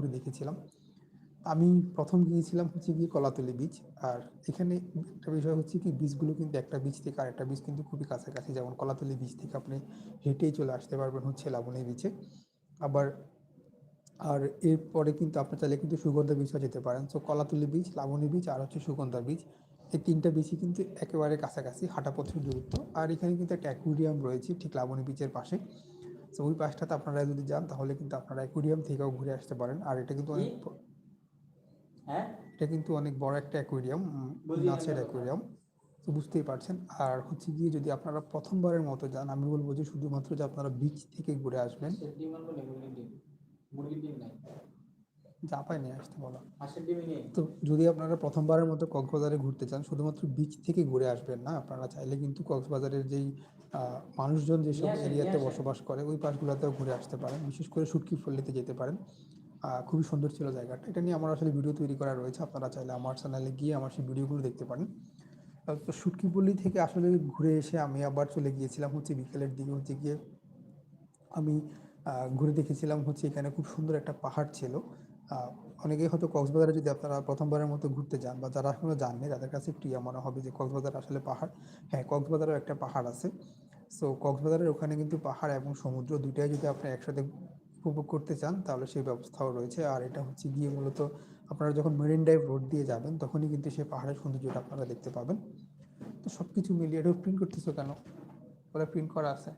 আমি দেখেছিলাম। আমি প্রথম গিয়েছিলাম হচ্ছে গিয়ে কলাতলি বিচ। আর এখানে একটা বিষয় হচ্ছে কি, বিচগুলো কিন্তু একটা বিচ থেকে আরেকটা বিচ কিন্তু খুবই কাছাকাছি। যেমন কলাতলি বিচ থেকে আপনি হেঁটেই চলে আসতে পারবেন হচ্ছে লাবণী বিচে। আবার আর এরপরে কিন্তু আপনি চাইলে কিন্তু সুগন্ধা বিচও যেতে পারেন। So Kolatoli beach, Laboni beach আর হচ্ছে সুগন্ধা বিচ, এই ৩ টা বিচই কিন্তু একেবারে কাছাকাছি, হাঁটা পথের দূরত্ব। আর এখানে কিন্তু একটা অ্যাকুয়ারিয়াম রয়েছে ঠিক লাবণী বিচের পাশে। সো ওই পাশটাতে আপনারা যদি যান তাহলে কিন্তু আপনারা অ্যাকুয়ারিয়াম থেকেও ঘুরে আসতে পারেন। আর এটা কিন্তু কি? অনেক হ্যাঁ, এটা কিন্তু অনেক বড় একটা অ্যাকুয়ারিয়াম, বুঝি না মাছের কথা। অ্যাকুয়ারিয়াম। তো বুঝতেই পারছেন। আর হচ্ছে গিয়ে যদি আপনারা প্রথমবারের মতো যান, আমি বলবো যে শুধুমাত্র যে আপনারা বিচ থেকে ঘুরে আসবেন। হাঁসের ডিম আনবো না মুরগির ডিম? মুরগির ডিম নাই, জাপায় নিয়ে আসতে বলা। হাঁসের ডিমই নেই। তো যদি আপনারা প্রথমবারের মতো কক্সবাজারে ঘুরতে চান, শুধুমাত্র বিচ থেকে ঘুরে আসবেন না, আপনারা চাইলে কিন্তু কক্সবাজারের যেই মানুষজন নিয়ে যেসব আসেন, নিয়ে এরিয়াতে আসেন। বসবাস করে ওই পাশগুলোতেও ঘুরে আসতে পারেন। বিশেষ করে শুটকি পল্লীতে যেতে পারেন। খুবই সুন্দর ছিল জায়গাটা। এটা নিয়ে আমার আসলে ভিডিও তৈরি করা রয়েছে, আপনারা চাইলে আমার চ্যানেলে গিয়ে আমার সেই ভিডিওগুলো দেখতে পারেন। তো শুটকিপল্লী থেকে আসলে ঘুরে এসে আমি আবার চলে গিয়েছিলাম হচ্ছে বিকেলের দিকে হচ্ছে গিয়ে আমি ঘুরে দেখেছিলাম হচ্ছে এখানে খুব সুন্দর একটা পাহাড় ছিল। আহ, অনেকেই হয়তো কক্সবাজারে যদি আপনারা প্রথমবারের মতো ঘুরতে যান বা যারা এখনো যাননি তাদের কাছে একটু ইয়ে মনে হবে যে কক্সবাজার আসলে পাহাড়। হ্যাঁ, কক্সবাজারেও একটা পাহাড় আছে। সো কক্সবাজারের ওখানে কিন্তু পাহাড় এবং সমুদ্র দুইটাই যদি আপনি একসাথে উপভোগ করতে চান তাহলে সেই ব্যবস্থাও রয়েছে। আর এটা হচ্ছে গিয়ে মূলত আপনারা যখন মেরিন ড্রাইভ রোড দিয়ে যাবেন তখনই কিন্তু সেই পাহাড়ের সৌন্দর্যটা আপনারা দেখতে পাবেন। তো সব কিছু মিলিয়ে এটা প্রিন্ট করতেছো কেন? ওরা প্রিন্ট করা আছে।